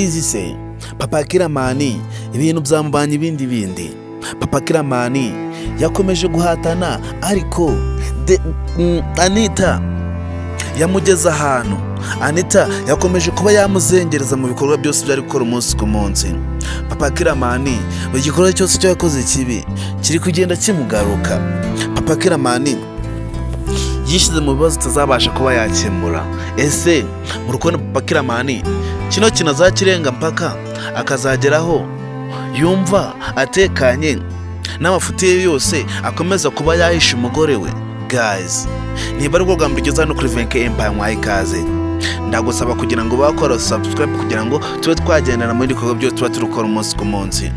izi se papa Killaman ibintu byamubanye ibindi papa Killaman yakomeje guhatana ariko Anita yamugeze ahantu. Anita yakomeje kuba yamuzengereza mu bikorwa byose byari gukora umunsi ku munsi. Papa Killaman buri gikorwa cyose cyo yakoze kibi kiri kugenda kimugaruka. Papa Killaman yishyize mu bibazo tuzabasha kuba yakemura. Ese mu rukundo Papa Killaman kino kinazakirenga mpaka akazageraho yumva atekanye n'amafuti ye yose akomeza kuba yahisha umugore we? Guys, niba ari ubwo mbigeza hano kuri Venke Empire mwayikaze, ndagusaba kugira ngo bakora subscribe kugira ngo tube twagendana muri bikorwa byose tuba turukora umunsi ku munsi.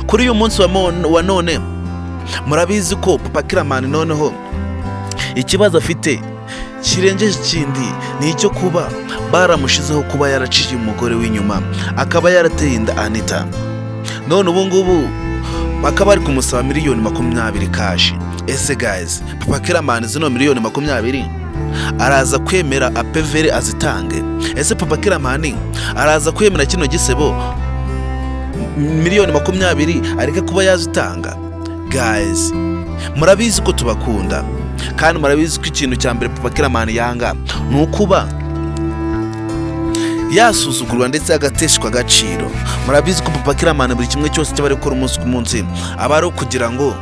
Kuri uyu munsi wa none murabizi ko Papa Killaman noneho ikibazo afite kirengeje ikindi ni icyo kuba baramushizeho kuba yaraciye umugore w'inyuma akaba yarateye inda Anita. None ubu ngubu bakaba bari kumusaba miliyoni 20 cash. Ese guys, Papa Killaman zino miliyoni 20 araza kwemera apevere azitange? Ese Papa Killaman araza kwemera kino gisebo miliyoni 20 areke kuba yazitanga? Guys, murabizi ko tubakunda kandi murabizi ko ikintu cya mbere Papa Killaman yanga ni ukuba yasuzugurwa ndetse agateshwa agaciro. Murabizi ko Papa Killaman buri kimwe cyose cyaba ari gukora umunsi ku munsi aba ari kugira ngo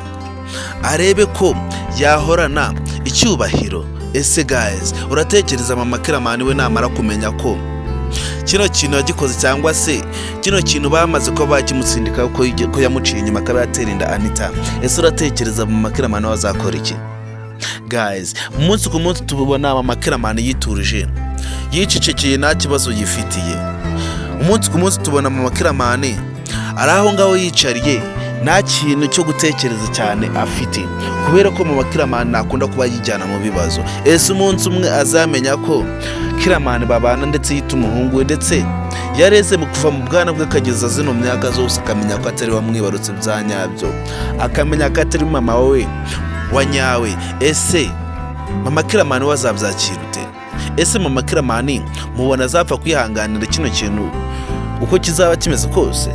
arebe ko yahorana icyubahiro. Ese guys, uratekereza Mama Killaman we namara kumenya ko kino kintu yagikoze cyangwa se kino kintu bamaze ko bakimutsindika ko yamuciye inyuma akaba yatera inda Anita, ese uratekereza Mama Killaman wazakora iki? Guys, umunsi ku munsi tubona Mama Killaman yiturije yicecekeye nta kibazo yifitiye. Umunsi ku munsi tubona Mama Killaman ari aho ngaho yicariye nta kintu cyo gutekereza cyane afite, kubera ko Mama Killaman nakunda kuba yijyana mu bibazo. Ese umunsi umwe azamenya ko Killaman babana ndetse yita umuhungu we ndetse yareze mu kuva mu bwana bwe kageza zino myaka zose, akamenya ko atari wamwibarutse bya nyabyo, akamenya ko atari mama we wa nyawe. Ese Mama Killaman wazabyakira ute? Ese Mama Killaman mubona azapfa kwihanganira kino kintu uko kizaba kimeze kose?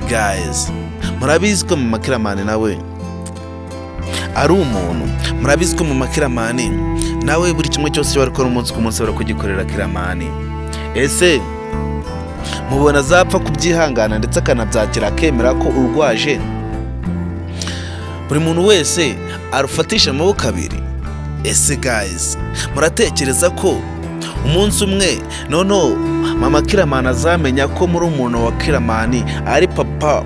Guys, murabizi ko Mama Killaman nawe ari umuntu. Murabizi ko Mama Killaman nawe buri kimwe cyose cyo bakora umunsi ku munsi barakugikorera Killaman. Ese mubona azapfa kubyihangana ndetse akanabyakira akemera ko urwaje buri muntu wese arufatisha amaboko abiri? Ese guys, muratekereza ko umunsi umwe noneho Mama Killaman azamenya ko muri umuntu wa Killaman ari papa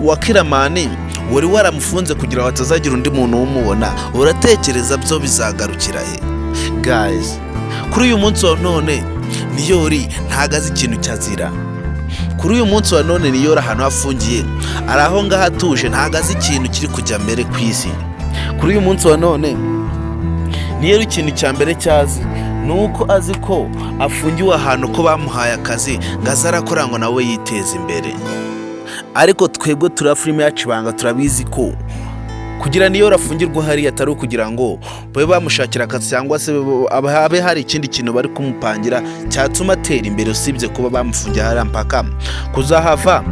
wa Killaman wari waramufunze kugira ngo atazagira undi muntu umubona? Uratekereza byo bizagarukira he? Guys, kuri uyu munsi wa none Niyori ntagaze ikintu cyazira. Kuri uyu munsi wa none Niyori ahantu hafungiye ari aho ngaho atuje, ntagaze ikintu kiri kujya mbere ku isi. Kuri uyu munsi wa none Niyori ikintu cya mbere cyazi nuko azi ko afungiwe ahantu ko bamuhaye akazi ngo azarakora ngo nawe yiteze imbere. Ariko twebwe tura filime yacu Ibanga turabizi ko kugira Niyori afungirwa hari atari ukugira ngo babe bamushakira akazi cyangwa se abe hari ikindi kintu bari kumupangira cyatuma atera imbere, usibye kuba bamufungiye hari mpaka kuzahava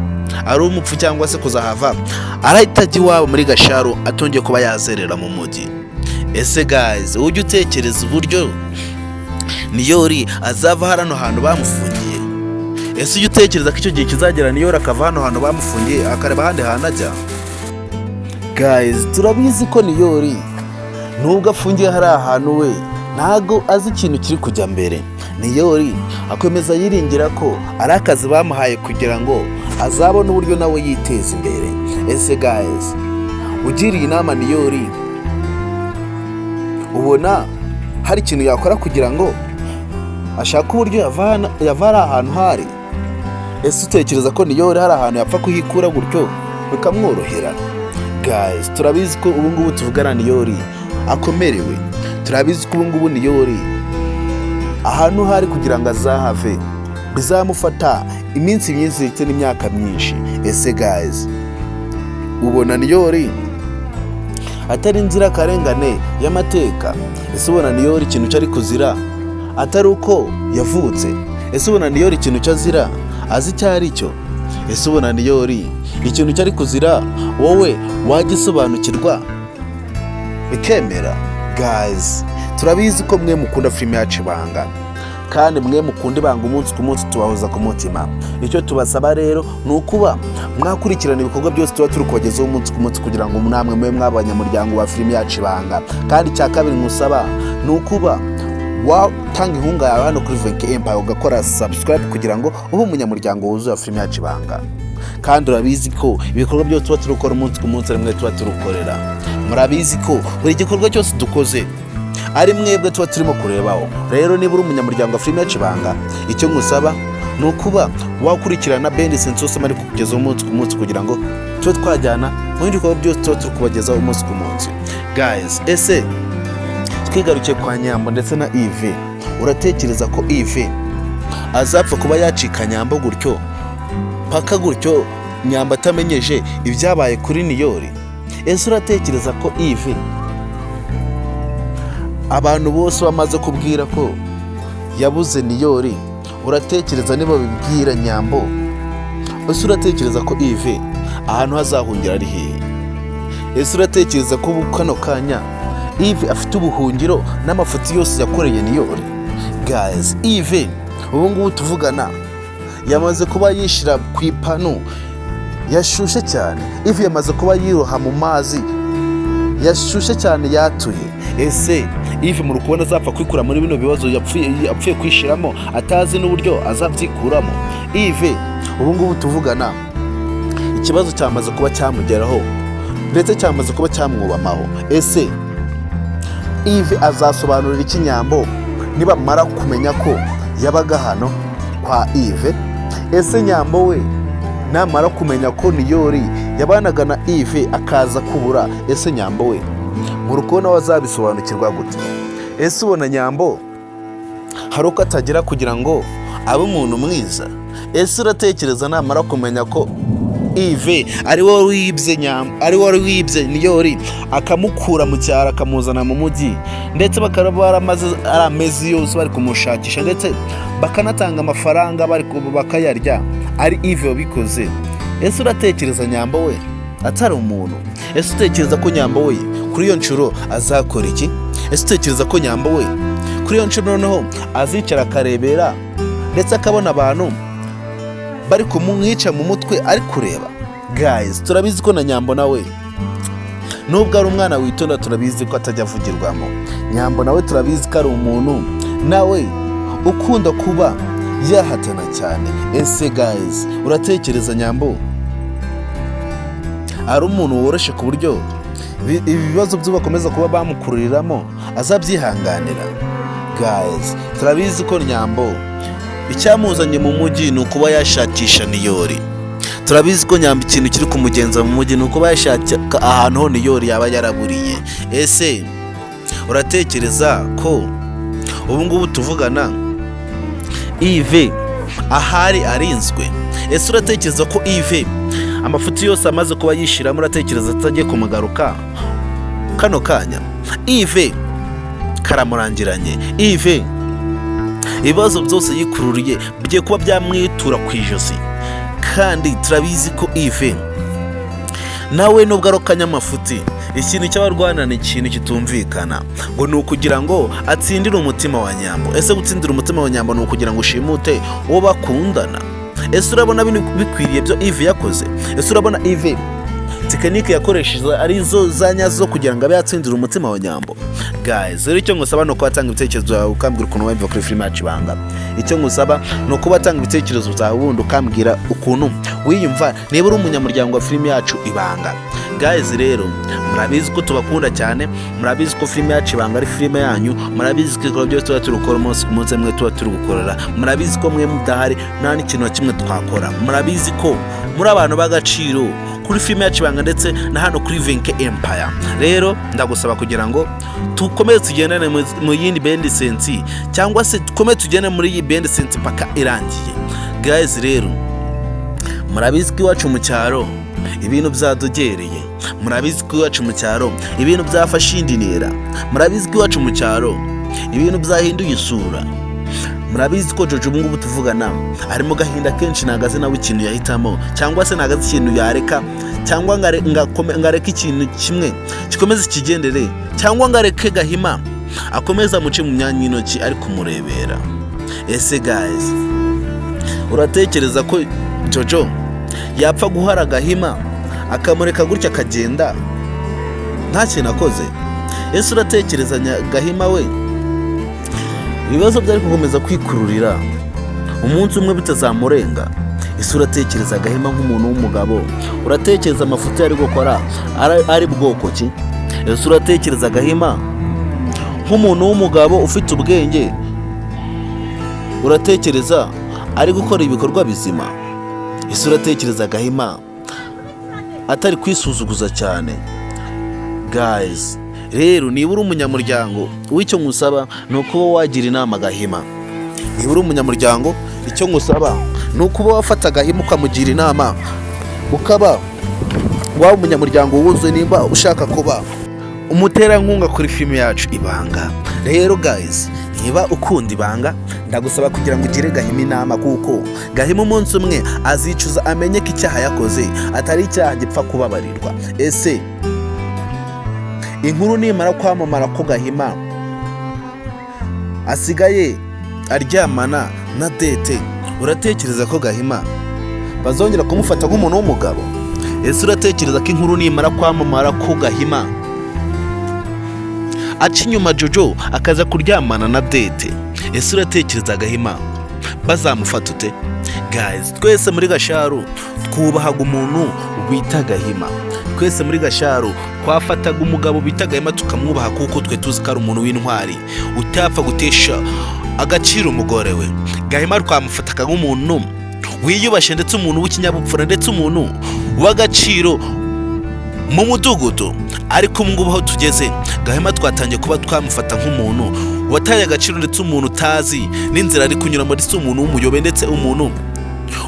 ari umupfu cyangwa se kuzahava arahitaji iwabo muri Gasharo atongeye kuba yazerera mu mujyi. Ese guys, ujye utekereza uburyo Niyori azava hano hantu bamufungiye? Ese ujye utekereza ko icyo gihe kizagera Niyori akava hano hantu bamufungiye akareba ahandi hantu ajya? Guys, turabizi ko Niyori nubwo afungiye hari ahantu we ntago azi ikintu kiri kujya mbere. Niyori akomeza yiringira ko ari akazi bamuhaye kugira ngo azabone uburyo nawe yiteza imbere. Ese guys, ugiriye inama Niyori, ubona hari ikintu yakora kugira ngo ashaka uburyo yava ahantu hari? Ese utekereza ko Niyori hari ahantu yapfa kuhikura gutyo bikamworohera? Guys, turabizi ko ubu ngubu tuvugana Niyori akomerewe. Turabizi ko ubu ngubu Niyori ahantu hari kugira ngo azahave bizamufata iminsi myinshi ndetse n'imyaka myinshi. Ese guys, ubona Niyori atari inzira karengane y'amateka? Ese ubona Niyori ikintu cyari kuzira atari uko yavutse? Ese ubona Niyori ikintu cyazira azi icyo ari cyo. Ese ubona Niyori ikintu cyari kuzira wowe wagisobanukirwa bikemera? Guys, turabizi ko mwe mukunda filime yacu Ibanga, kandi mwe mukunda Ibanga umunsi ku munsi tubahoza ku mutima. Icyo tubasaba rero ni ukuba mwakurikirana ibikorwa byose tuba turi kubagezaho umunsi ku munsi kugira ngo namwe mube mw'abanyamuryango ba filime yacu Ibanga. Kandi icya kabiri musaba ni ukuba watanga inkunga yawe hano kuri Venke Empire ugakora subscribe kugira ngo ube umunyamuryango wuzuye wa filime yacu Ibanga. Kandi urabizi ko ibikorwa byose tuba turi gukora umunsi ku munsi ari mwe tuba turukorera. Murabizi ko buri gikorwa cyose dukoze ari mwebwe tuba turimo kurebaho. Rero niba uri umunyamuryango wa filime yacu Ibanga, icyo ngusaba ni ukuba wakurikirana bendi sense mari kukugezaho umunsi ku munsi kugira ngo tube twajyana mu bindi bikorwa byose tuba turi kubagezaho umunsi ku munsi. Guys, ese twigarukiye kwa Nyambo ndetse na Yves, uratekereza ko Yves azapfa kuba yacika Nyambo gutyo paka gutyo Nyambo atamenyeje ibyabaye kuri Niyori? Ese uratekereza ko Yves abantu bose bamaze kubwira ko yabuze Niyori, uratekereza niba bibwira Nyambo? Ese uratekereza ko Yves ahantu hazahungira ari hehe? Ese uratekereza ko kano kanya Yves afite ubuhungiro n'amafoto yose yakoreye Niyori? Guys, Yves ubu ngubu tuvugana yamaze kuba yishira ku ipanu yashushe cyane. Yves yamaze kuba yiroha mu mazi yashushe cyane yatuye. Ese Yves mu rukubona azapfa kwikura muri bino bibazo yapfuye kwishiramo atazi n'uburyo azabyikuramo? Yves ubu ngubu tuvugana ikibazo cyamaze kuba cyamugeraho ndetse cyamaze kuba cyamwubamaho. Ese Yves azasobanurira iki Nyambo nibamara kumenya ko yabaga hano kwa Yves? Ese Nyambo we namara kumenya ko Niyori yabanaga na Yves akaza kubura, ese Nyambo we mu rukundo wazabisobanukirwa gute? Ese ubona Nyambo hari uko atagira kugira ngo abe umuntu mwiza? Ese uratekereza namara kumenya ko Yves ari wowe wibye Nyambo, ari wowe wibye Niyori akamukura mu cyaro akamuzana mu mujyi, ndetse bakaba baramaze amezi yose bari kumushakisha ndetse bakanatanga amafaranga bari bakayarya, ari Yves wabikoze? Ese uratekereza Nyambo we atari umuntu? Ese utekereza ko Nyambo we kuri iyo nshuro azakora iki? Ese utekereza ko Nyambo we kuri iyo nshuro noneho azicara akarebera ndetse akabona abantu bari kumwica mu mutwe ari kureba? Guys, turabizi ko na Nyambo nawe nubwo ari umwana witonda, turabizi ko atajya avugirwamo. Nyambo nawe turabizi ko ari umuntu nawe ukunda kuba yahatana cyane. Ese guys, uratekereza Nyambo ari umuntu woroshye ku buryo ibibazo byo bakomeza kuba bamukururiramo azabyihanganira? Guys, turabizi ko Nyambo icyamuzanye mu mujyi ni ukuba yashakisha Niyori. Turabizi ko Nyambo ikintu kiri kumugenza mu mujyi ni ukuba yashaka ahantu ho Niyori yaba yaraburiye. Ese uratekereza ko ubu ngubu tuvugana Yves ahari arinzwe? Ese uratekereza ko Yves amafuti yose amaze kuba yishiramo, uratekereza atagiye kumugaruka kano kanya? Yves karamurangiranye. Yves ibibazo byose yikururiye bigiye kuba byamwitura ku ijosi. Kandi turabizi ko Yves nawe nubwo arokanya amafuti, ikintu cy'abarwana ni ikintu kitumvikana, ngo ni ukugira ngo atsindire umutima wa Nyambo. Ese gutsindira umutima wa Nyambo ni ukugira ngo ushimute uwo bakundana? Ese urabona bikwiriye byo Yves yakoze? Ese urabona Yves tekinike yakoresheje arizo zanyazo kugira ngo abe yatsindira umutima wa Nyambo? Guys, rero icyo ngusaba no kwatanga ibitekerezo byawe ukambwira ukuntu wumva kuri filime yacu Ibanga. Icyo ngusaba no kuba atanga ibitekerezo byawe ubundi ukambwira ukuntu wiyumva niba uri umunyamuryango wa filime yacu Ibanga. Guys, rero murabizi ko tubakunda cyane, murabizi ko filime yacu Ibanga ari filime yanyu, murabizi ko ibikorwa byose tuba turi gukora umunsi ku munsi mwe tuba turi gukorera, murabizi ko mwe mudahari nta n'ikintu na kimwe twakora, murabizi ko muri abantu b'agaciro kuri filime yacu Ibanga ndetse na hano kuri Venke Empire. Rero ndagusaba kugira ngo tukomeze tugendane mu yindi bendi sensi, cyangwa se tukomeze tugende muri iyi bendi sensi paka irangiye. Guys, rero murabizi ko iwacu mu cyaro ibintu byadogereye, murabizi ko iwacu mu cyaro ibintu byafashe indi ntera, murabizi ko iwacu mu cyaro ibintu byahinduye isura, murabizi ko Jojo ubungubu tuvugana ari mu gahinda kenshi, ntago azi nawe ikintu yahitamo, cyangwa se ntago azi ikintu yareka, cyangwa ngareke ikintu kimwe gikomeze kigendere, cyangwa ngareke Gahima akomeza muce mu myanya y'intoki ari kumurebera. Ese guys, uratekereza ko Jojo yapfa guhara Gahima akamureka gutya akagenda nta kintu akoze? Ese uratekereza Gahima we ibibazo byari gukomeza kwikururira umunsi umwe bitazamurenga? Ese uratekereza Gahima nk'umuntu w'umugabo? Uratekereza amafuti yari gukora ari bwoko ki? Ese uratekereza Gahima nk'umuntu w'umugabo ufite ubwenge? Uratekereza ari gukora ibikorwa bizima? Ese uratekereza Gahima atari kwisuzuguza cyane? Guys, rero niba uri umunyamuryango, w'icyo ngusaba ni ukuba wagira inama Gahima. Niba uri umunyamuryango, icyo ngusaba ni ukuba wafata Gahima ukamugira inama, ukaba waba umunyamuryango wuzuye nimba ushaka kuba umuterankunga kuri filime yacu Ibanga. Rero guys, niba ukunda Ibanga, ndagusaba kugira ngo ugire Gahima inama, kuko Gahima umunsi umwe azicuza, amenye ko icyaha yakoze atari icyaha gipfa kubabarirwa. Ese inkuru nimara kwamamara ko Gahima asigaye aryamana na Dete, uratekereza ko Gahima bazongera kumufata nk'umuntu w'umugabo? Ese uratekereza ko inkuru nimara kwamamara ko Gahima aca inyuma Jojo akaza kuryamana na Dete, ese uratekereza Gahima bazamufata ute? Guys, twese muri Gasharu twubahaga umuntu bita Gahima. Twese muri Gasharu twafataga umugabo bita Gahima tukamwubaha, kuko twe tuzi ko ari umuntu w'intwari utapfa gutesha agaciro Umugorewe. Gahima twamufataga nk'umuntu wiyubashye, ndetse umuntu w'ikinyabupfura, ndetse umuntu w'agaciro mu mudugudu. Ariko ngubu aho tugeze, Gahima twatangiye kuba twamufata nk'umuntu wataye agaciro, ndetse umuntu utazi n'inzira ari kunyura muri, si umuntu w'umuyobe, ndetse umuntu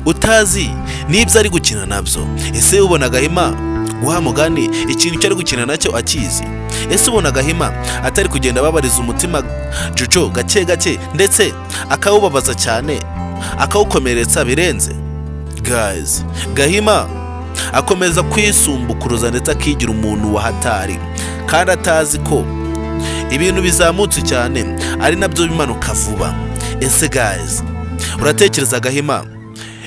utazi n'ibyo ari gukina nabyo. Ese ubona Gahima guha mugani ikintu cyari gukina nacyo akizi? Ese ubona Gahima atari kugenda babariza umutima Jojo gake gake, ndetse akawubabaza cyane, akawukomeretsa birenze? Guys, Gahima akomeza kwisumbukuruza, ndetse akigira umuntu wa hatari, kandi atazi ko ibintu bizamutse cyane ari nabyo bimanuka vuba. Ese guys, uratekereza Gahima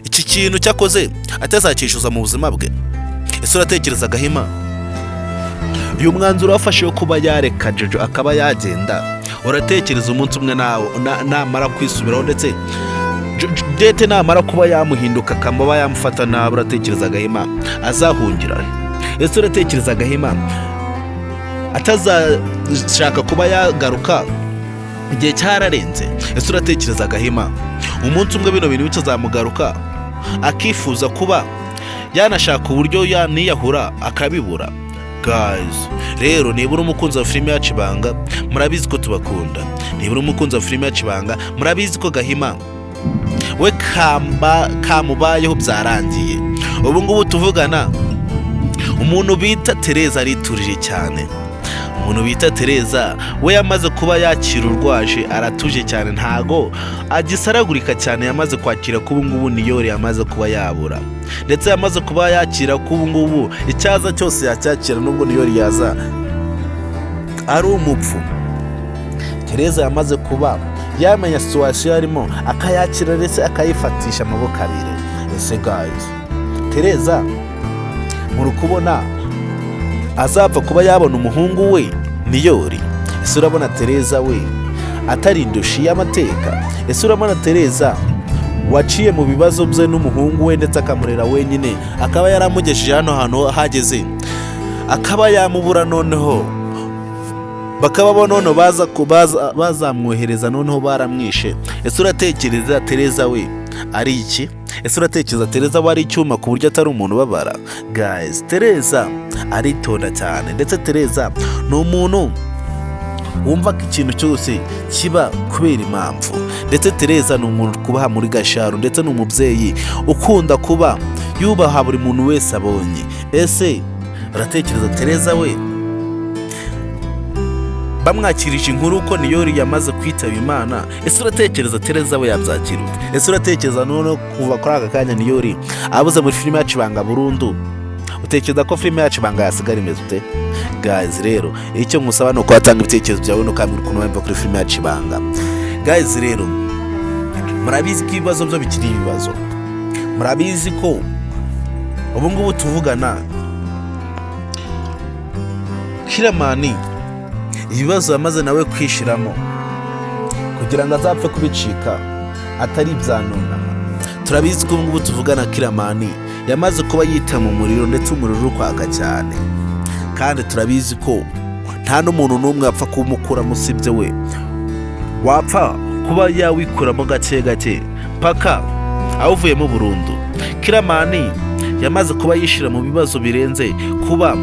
iki kintu cyakoze atazacyishyuza mu buzima bwe? Ese uratekereza Gahima uyu mwanzuro wafashe wo kuba yareka Jojo akaba yagenda, uratekereza umunsi umwe namara kwisubiraho, ndetse Dete namara kuba yamuhinduka akaba yamufata nabi, uratekereza Gahima azahungira? Ese uratekereza Gahima atazashaka kuba yagaruka igihe cyararenze? Ese uratekereza Gahima umunsi umwe bino bintu bitazamugaruka akifuza kuba yanashaka uburyo yaniyahura akabibura? Guys, rero niba uri umukunzi wa filime yacu Ibanga, murabizi ko tubakunda. Niba uri umukunzi wa filime yacu Ibanga, murabizi ko Gahima we kamubayeho byarangiye. Ubu ngubu tuvugana, umuntu bita Tereza ariturije cyane. Umuntu bita Tereza we yamaze kuba yakira urwaje, aratuje cyane, ntago agisaragurika cyane. Yamaze kwakira ko ubu ngubu Niyori yamaze kuba yabura, ndetse yamaze kuba yakira ko ubu ngubu icyaza cyose yacyakira, nubwo Niyori yaza ari umupfu. Tereza yamaze kuba yamenya situation arimo, akayakira ndetse akayifatisha amaboko abiri. Ese guys, Tereza muri kubona azapfa kuba yabona umuhungu we Niyori? Ese urabona Tereza we atari indushi y'amateka? Ese urabona Tereza waciye mu bibazo bye n'umuhungu we, ndetse akamurera wenyine, akaba yaramugejeje hano hantu hageze, akaba yamubura, noneho bakaba noneho bazamwohereza, noneho baramwishe? Ese uratekereza Tereza we ari iki? Ese uratekereza Tereza we ari icyuma ku buryo atari umuntu ubabara? Guys, Tereza aritonda cyane, ndetse Tereza ni umuntu wumva ko ikintu cyose kiba kubera impamvu, ndetse Tereza ni umuntu kubaha muri Gasharu, ndetse ni umubyeyi ukunda kuba yubaha buri muntu wese abonye. Ese uratekereza Tereza we bamwakirije inkuru ko Niyori yamaze kwitaba Imana. Ese uratekereza Tereza we yabyakira ute? Ese uratekereza none kuva kuri aka kanya Niyori abuze muri filime yacu Ibanga burundu, utekereza ko filime yacu Ibanga yasigara imeze ute? Guys, rero icyo musaba ni uko watanga ibitekerezo byawe no kambira ukuntu wumva kuri filime yacu Ibanga. Guys, rero murabizi ko ibibazo byo bikiri ibibazo, murabizi ko ubu ngubu tuvugana Killaman ibibazo yamaze nawe kwishiramo kugira ngo azapfe kubicika atari ibyanona. Turabizi ko ubu ngubu tuvugana Killaman yamaze kuba yita mu muriro ndetse umuriro urukwaga cyane, kandi turabizi ko nta n'umuntu n'umwe apfa kumukuramo usibye we, wapfa kuba yawikuramo gake gake paka awuvuyemo burundu. Killaman yamaze kuba yishira mu bibazo birenze kuba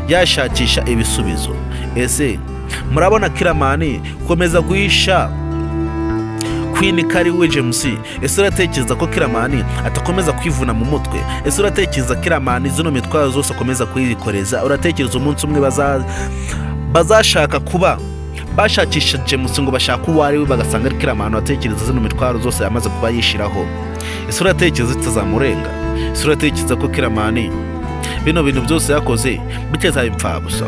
yashakisha ibisubizo. Ese murabona Killaman komeza guhisha Queen Kariwe James? Ese uratekereza ko Killaman atakomeza kwivuna mu mutwe? Ese uratekereza Killaman zino mitwaro zose akomeza kuyikoreza? Uratekereza umunsi umwe bazashaka kuba bashakisha James ngo bashaka uwo ari we bagasanga ari Killaman watekereza zino mitwaro zose yamaze kuba yishiraho? Ese uratekereza itazamurenga? Ese uratekereza ko Killaman bino bintu byose yakoze biteza impfa gusa?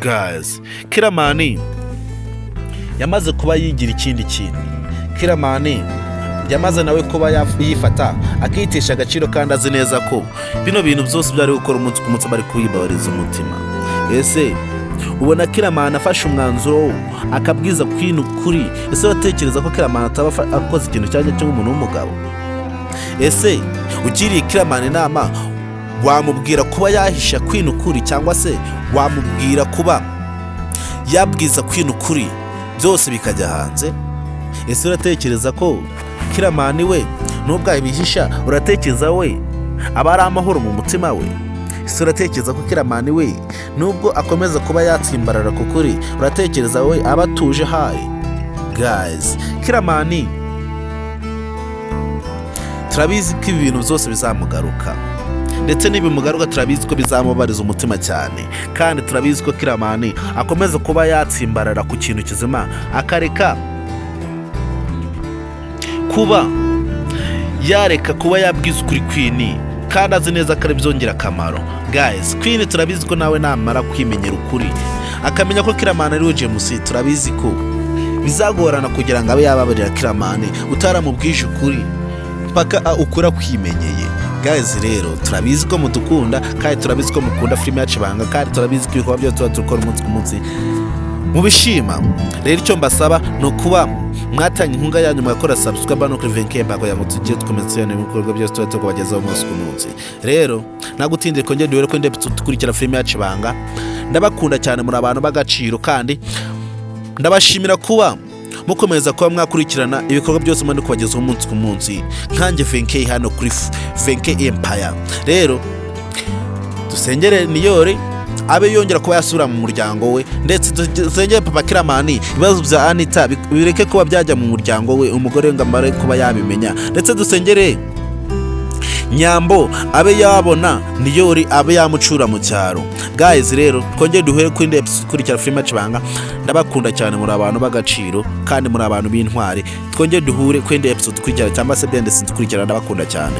Guys, Killaman yamaze kuba yigira ikindi kintu. Killaman yamaze nawe kuba yifata akitesha agaciro, kandi azi neza ko bino bintu byose byari gukora umunsi ku munsi bari kuyibabariza umutima. Ese ubona Killaman afashe umwanzuro akabwiza Queen ukuri? Ese uratekereza ko Killaman ataba akoze ikintu cyajya cy'umuntu w'umugabo? Ese ugiriye Killaman inama wamubwira kuba yahisha Queen ukuri, cyangwa se wamubwira kuba yabwiza Queen ukuri byose bikajya hanze? Ese uratekereza ko Killaman we nubwo abihisha, uratekereza we aba ari amahoro mu mutima we? Ese uratekereza ko Killaman we nubwo akomeza kuba yatsimbarara ku kuri, uratekereza we aba atuje hayi? Guys, Killaman turabizi ko ibi bintu byose bizamugaruka, ndetse n'ibimugaruka turabizi ko bizamubariza umutima cyane, kandi turabizi ko Killaman akomeza kuba yatsimbarara ku kintu kizima akareka kuba yareka kuba yabwiza ukuri Queen, kandi azi neza ko ari byongera akamaro. Guys, Queen turabizi ko nawe namara kwimenyera ukuri akamenya ko Killaman ari we James, turabizi ko bizagorana kugira ngo abe yababarira Killaman utaramubwije ukuri paka ukura kwimenyeye. Guys, rero turabizi ko mudukunda, kandi turabizi ko mukunda filime yacu Ibanga, kandi turabizi ko ibikorwa byose tuba dukora umunsi ku munsi mubishima. Rero icyo mbasaba ni ukuba mwatanga inkunga yanyu mugakora subscribe no kuri Venkemba kugira ngo tujye dukomeza ibikorwa byose tuba tukubagezaho umunsi ku munsi. Rero nagutindire kongera duhere ko ndetse tukurikira filime yacu Ibanga. Ndabakunda cyane, muri abantu b'agaciro, kandi ndabashimira kuba mukomeza kuba mwakurikirana ibikorwa byose mandi kubagezaho umunsi ku munsi nkanjye Venke hano kuri Venke Empire. Rero dusengere Niyori abe yongera kuba yasura mu muryango we, ndetse dusengere Papa Killaman ibibazo bya Anita bireke kuba byajya mu muryango we, umugore ngo amare kuba yabimenya, ndetse dusengere Nyambo abe yabona Niyori abe yamucura mu cyaro. Guys, rero twongeye duhere ku indi episode kurikira filime yacu Ibanga. Ndabakunda cyane, muri abantu b'agaciro, kandi muri abantu b'intwari. Twongeye duhure ku indi episode kurikira cyangwa se byanditse kurikira. Ndabakunda cyane.